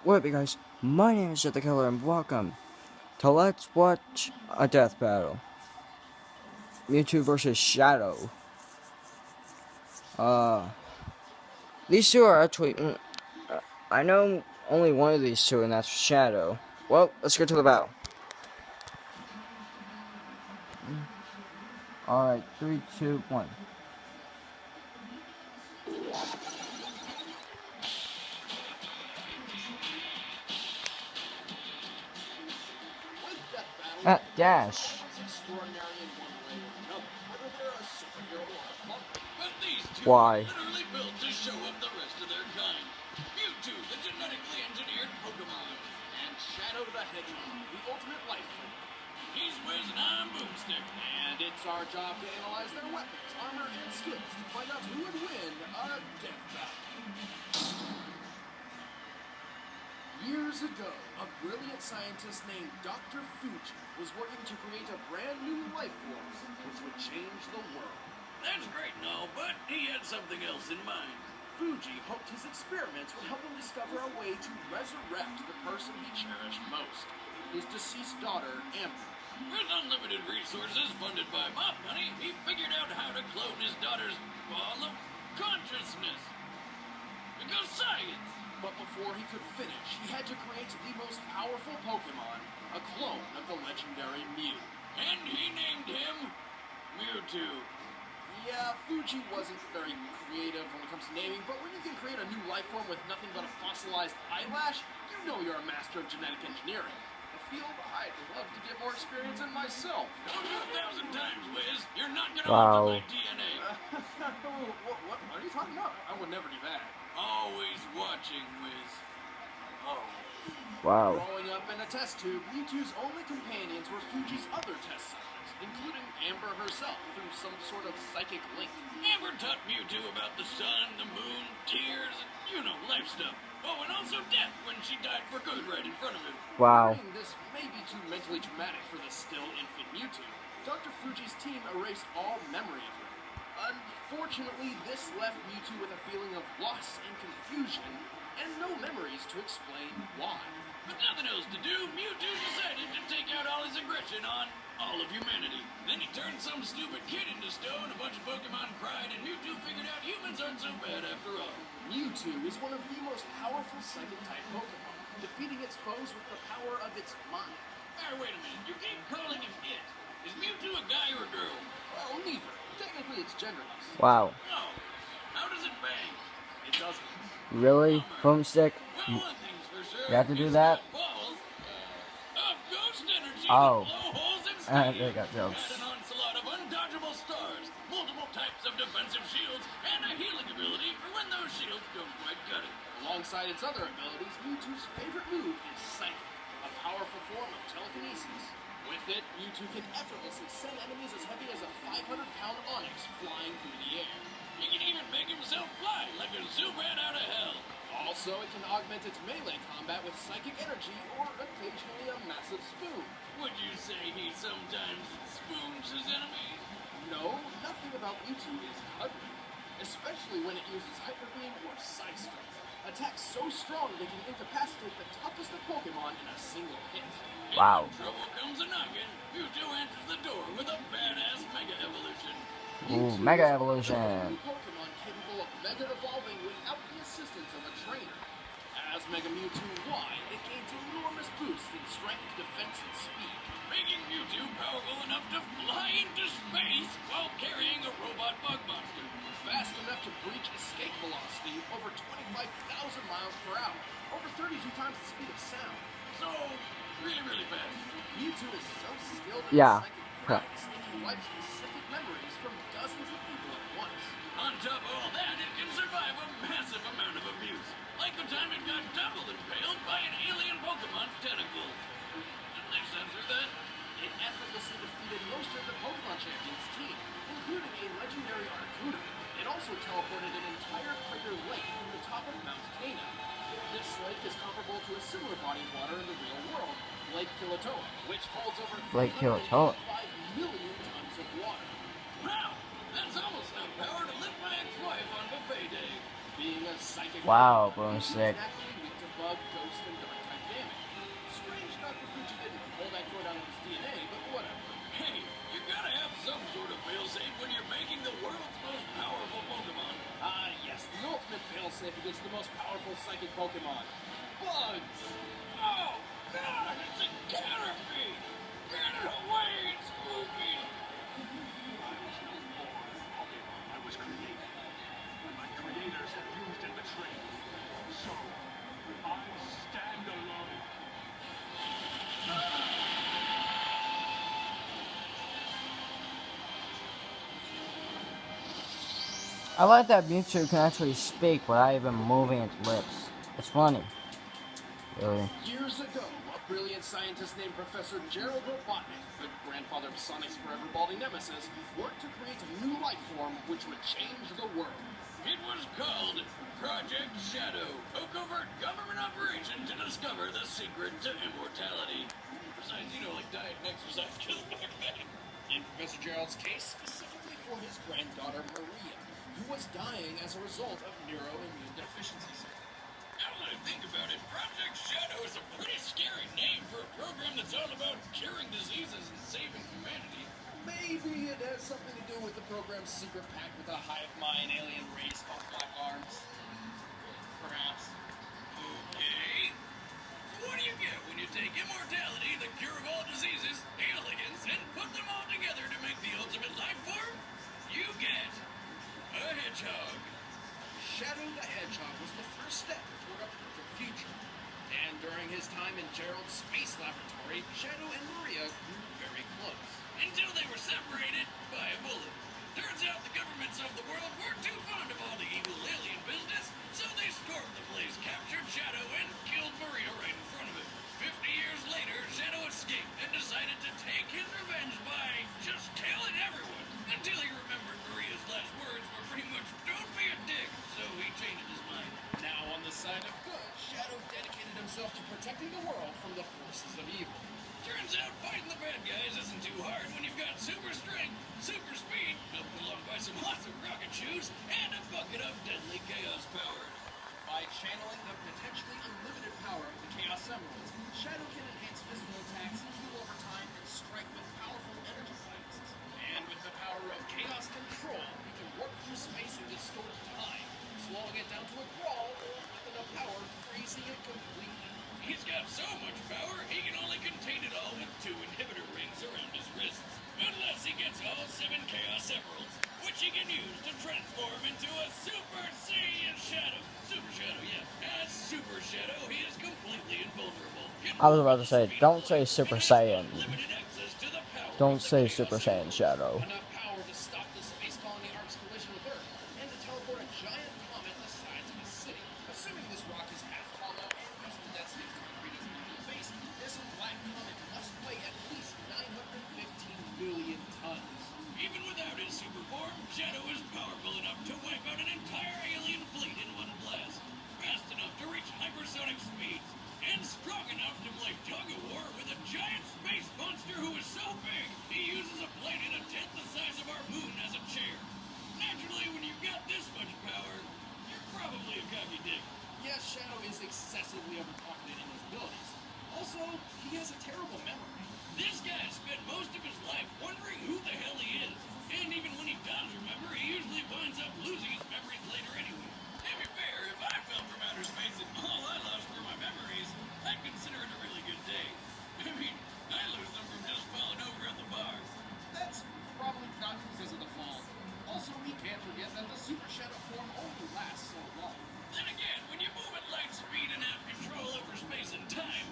What up, you guys? My name is Jet the Killer, and welcome to Let's Watch a Death Battle. Mewtwo versus Shadow. These two are actually. I know only one of these two, and that's Shadow. Well, let's get to the battle. Alright, 3, 2, 1. Dash. Why? Literally built to show up the rest of their kind. Mewtwo, the genetically engineered Pokemon, and Shadow the Hedgehog, the ultimate life form. He's Wiz and I'm Boomstick, and it's our job to analyze their weapons, armor, and skills to find out who would win a death battle. Years ago, a brilliant scientist named Dr. Fuji was working to create a brand new life form which would change the world. That's great and all, but he had something else in mind. Fuji hoped his experiments would help him discover a way to resurrect the person he cherished most, his deceased daughter, Amber. With unlimited resources funded by mob money, he figured out how to clone his daughter's ball of consciousness. Because science! But before he could finish, he had to create the most powerful Pokemon, a clone of the legendary Mew. And he named him Mewtwo. Yeah, Fuji wasn't very creative when it comes to naming, but when you can create a new life form with nothing but a fossilized eyelash, you know you're a master of genetic engineering. A field I'd love to get more experience in myself. 1,000 times, Wiz. You're not gonna alter my DNA. What are you talking about? I would never do that. Always watching, Wiz. Oh. Wow. Growing up in a test tube, Mewtwo's only companions were Fuji's other test subjects, including Amber herself, through some sort of psychic link. Amber taught Mewtwo about the sun, the moon, tears, and, life stuff. Oh, and also death when she died for good right in front of him. Wow. This may be too mentally traumatic for the still infant Mewtwo. Dr. Fuji's team erased all memory of her. Unfortunately, this left Mewtwo with a feeling of loss and confusion, and no memories to explain why. With nothing else to do, Mewtwo decided to take out all his aggression on all of humanity. Then he turned some stupid kid into stone, a bunch of Pokemon cried, and Mewtwo figured out humans aren't so bad after all. Mewtwo is one of the most powerful psychic-type Pokemon, defeating its foes with the power of its mind. Wait a minute, you keep calling him it. Is Mewtwo a guy or a girl? Well, neither. Technically, it's genderless. Wow. Oh, how does it bang? It doesn't. Really? Boomstick? Well, one thing's for sure. You have to do that? Balls, of ghost energy Oh. that blow holes in stadiums. They got jokes. And an onslaught of undodgeable stars, multiple types of defensive shields, and a healing ability for when those shields don't quite cut it. Alongside its other abilities, Mewtwo's favorite move is Psychic, a powerful form of telekinesis. With it, Mewtwo can effortlessly send enemies as heavy as a 500-pound Onix flying through the air. He can even make himself fly like a Zubat out of hell. Also, it can augment its melee combat with psychic energy or occasionally a massive spoon. Would you say he sometimes spoons his enemies? No, nothing about Mewtwo is cuddly, especially when it uses Hyper Beam or Psy-Strike. Attacks so strong they can incapacitate the toughest of Pokemon in a single hit. Wow. When trouble comes a knocking, Mewtwo answers the door with a badass Mega Evolution. Ooh, Mega Evolution. Pokemon capable of Mega Evolving without the assistance of a trainer. As Mega Mewtwo Y, it gains enormous boosts in strength, defense, and speed, making Mewtwo powerful enough to fly into space while carrying a robot bug monster. Fast enough to breach escape velocity over 25,000 miles per hour, over 32 times the speed of sound. So, really, really fast. Mewtwo is so skilled in psychic threats, it can wipe specific memories from dozens of people at once. On top of all that, it can survive a massive amount of abuse, like the time it got doubled impaled by an alien Pokemon's tentacles. Didn't they censor that? It effortlessly defeated most of the Pokemon Champions team, including a legendary Arcuda. It also teleported an entire crater lake from the top of Mount Cana. This lake is comparable to a similar body of water in the real world, Lake Kilauea, which holds over 3.5 million tons of water. Wow, that's almost enough power to lift my ex-wife on buffet day. Being a psychic, wow, Boomstick. bug, ghost, and dark type damage. Strange Dr. Fuji didn't pull that code out of his DNA, but whatever. Hey, you gotta have some sort of failsafe when you're making the world's most powerful Pokemon. Ah, yes, the ultimate failsafe against the most powerful psychic Pokemon. Bugs! Oh, God, it's a Caterpie! Get it away, it's spooky! I was no more Pokemon. I was created. And my creators have used and betrayed me. So, I stand alone. I like that Mewtwo can actually speak without even moving its lips. It's funny. Really. Years ago, a brilliant scientist named Professor Gerald Robotnik, the grandfather of Sonic's forever balding nemesis, worked to create a new life form which would change the world. It was called Project Shadow, a covert government operation to discover the secret to immortality. Besides, like diet and exercise just back then. In Professor Gerald's case, specifically for his granddaughter Maria, who was dying as a result of neuroimmune deficiency syndrome. Now that I think about it, Project Shadow is a pretty scary name for a program that's all about curing diseases and saving humanity. Maybe it has something to do with the program's secret pact with a hive mind alien race called Black Arms. Perhaps. Okay. So what do you get when you take immortality, the cure of all diseases, aliens, and put them all together to make the ultimate life form? You get a hedgehog. Shadow the Hedgehog was the first step toward a perfect future. And during his time in Gerald's space laboratory, Shadow and Maria grew very close. Until they were separated by a bullet. Turns out the governments of the world were too fond of all the evil alien business, so they stormed the place, captured Shadow, and killed Maria right in front of him. 50 years later, Shadow escaped and decided to take his revenge by just killing everyone. Until he remembered Maria's last words were pretty much, "Don't be a dick," so he changed his mind. Now on the side of good, Shadow dedicated himself to protecting the world from the forces of evil. Turns out fighting the bad guys isn't too hard when you've got super strength, super speed, helped along by some awesome rocket shoes, and a bucket of deadly chaos power. By channeling the potentially unlimited power of the Chaos Emeralds, Shadow can enhance physical attacks, heal over time, and strike with powerful energy blasts. And with the power of Chaos Control, he can warp through space and distort time, slowing it down to a crawl, or with enough power, freezing it completely. He's got so much power, he can only contain it all with 2 inhibitor rings around his wrists. Unless he gets all 7 Chaos Emeralds, which he can use to transform into a Super Saiyan Shadow. Super Shadow, yeah. As Super Shadow, he is completely invulnerable. I was about to say, don't say Super Saiyan. Limited access to the power Don't of the say Chaos Super Saiyan Shadow. Enough power to stop the space colony Ark's collision with Earth, and to teleport a giant comet the size of a city. Assuming this rock is half hollow and using the density of concrete as a base, this black comet must weigh at least 915 million tons. Even without his super form, Shadow is powerful enough to wipe out an entire alien fleet in one blast. Fast enough to reach hypersonic speeds, and strong enough to play tug-of-war with a giant space monster who is so big, he uses a planet a tenth the size of our moon as a chair. Naturally, when you've got this much power, you're probably a cocky dick. Yes, Shadow is excessively overconfident in his abilities. Also, he has a terrible memory. This guy spent most of his life wondering who the hell he is. And even when he does remember, he usually winds up losing his memories later anyway. To be fair, if I fell from outer space and all I lost were my memories, I'd consider it a really good day. I mean, I lose them from just falling over at the bar. That's probably not because of the fall. Also, we can't forget that the Super Shadow form only lasts so long. Then again, when you move at light speed and have control over space and time,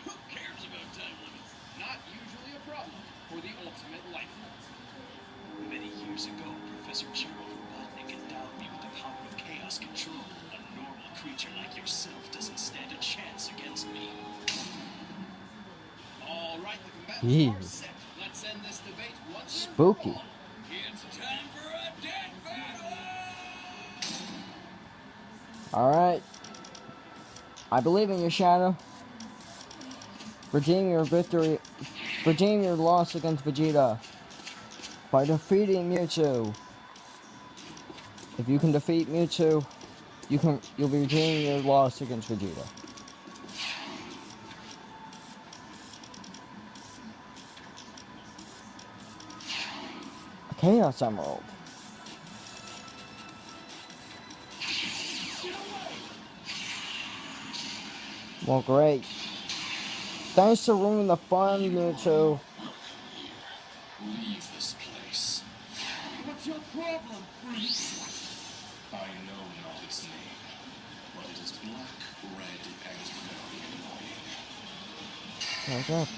who cares about time limits? Not usually a problem for the ultimate life form. Many years ago, Professor Gerald Robotnik endowed me with the power of chaos control. A normal creature like yourself doesn't stand a chance against me. All right, the Yee. combatants are set. Let's end this debate once and Spooky. for all. It's time for a death battle! Alright. I believe in you, Shadow. Redeem your victory. Redeem your loss against Vegeta by defeating Mewtwo. If you can defeat Mewtwo, you'll be redeeming your loss against Vegeta. Chaos Emerald. Well, great. Thanks for ruining the fun, Mewtwo. Leave this place. What's your problem, freak? I know not its name, but it is black, red, and very annoying. What's up?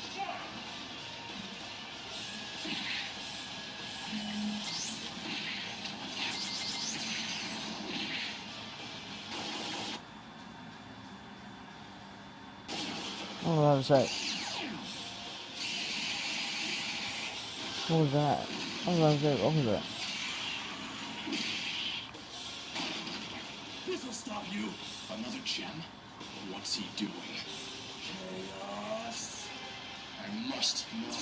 What was that? What was that? What was that? What was that? This'll stop you. Another gem? What's he doing? Chaos. I must know.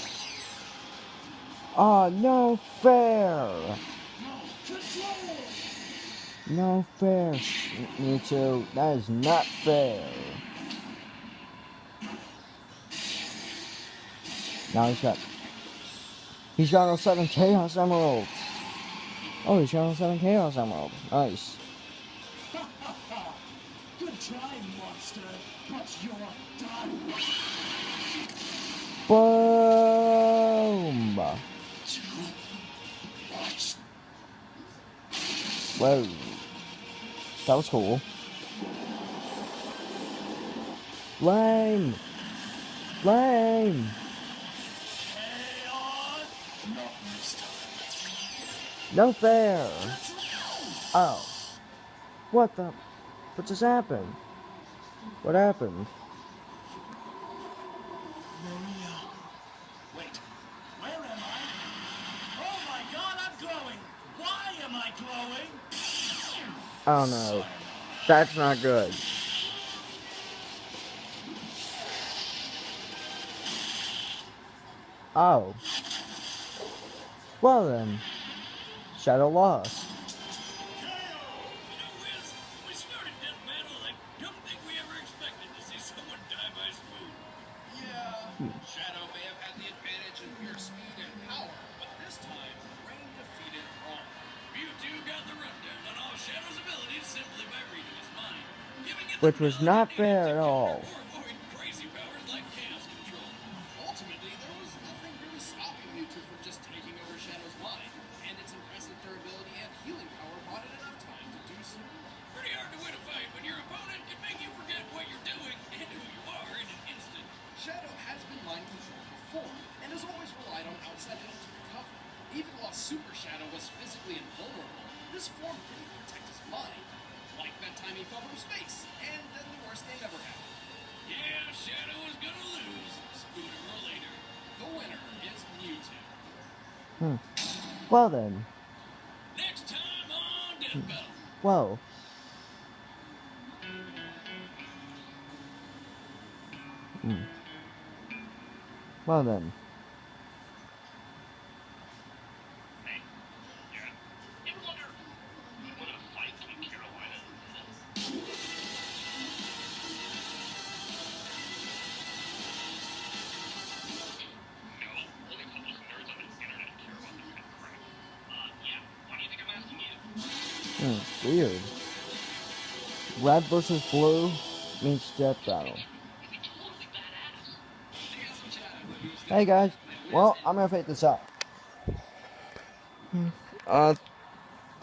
Oh, no fair! Control. No fair, Mewtwo. That is not fair. Now he's got all 7 Chaos Emeralds. Oh, he's got all 7 Chaos Emeralds. Nice. Good try, monster, but you're done. Boom! Whoa. That was cool. Lame! Lame! Chaos. Not this time. No fair! Oh. What the? What just happened? What happened? Maria. Wait, where am I? Oh my god, I'm glowing! Why am I glowing? Oh no. That's not good. Oh. Well then. Shadow lost. Wiz, we started Death Battle. I don't think we ever expected to see someone die by spoon. Yeah, Shadow may have had the advantage in pure speed and power, but this time, Rain defeated Braum. Mewtwo got the rundown on all Shadow's abilities simply by reading his mind, giving it Which the was knowledge not it needed fair to at all. counter or avoid crazy powers like chaos control. Ultimately, there was nothing really stopping Mewtwo from just taking over Shadow's mind, and its impressive durability and healing power bought it enough time to do so. Pretty hard to win a fight when your opponent can make you forget what you're doing and who you are in an instant. Shadow has been mind controlled before, and has always relied on outside help to recover. Even while Super Shadow was physically invulnerable, this form couldn't protect his mind. Like that time he fell from space, and then the worst thing ever happened. Yeah, Shadow is gonna lose sooner or later. The winner is Mewtwo. Well then. Next time on Death Battle. Whoa. Well then. Hey, yeah. You ever wonder what a fight in Carolina is? No, only hopeless nerds on the internet care about this kind of crap. Yeah. Why do you think I'm asking you? Weird. Red versus blue means death battle. You'd be totally badass. Hey guys. Well, I'm gonna fade this up. Thank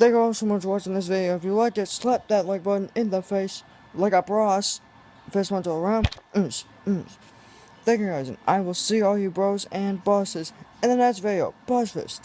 you all so much for watching this video. If you liked it, slap that like button in the face like a bros. Fist one to around. Thank you guys, and I will see all you bros and bosses in the next video. Boss fist.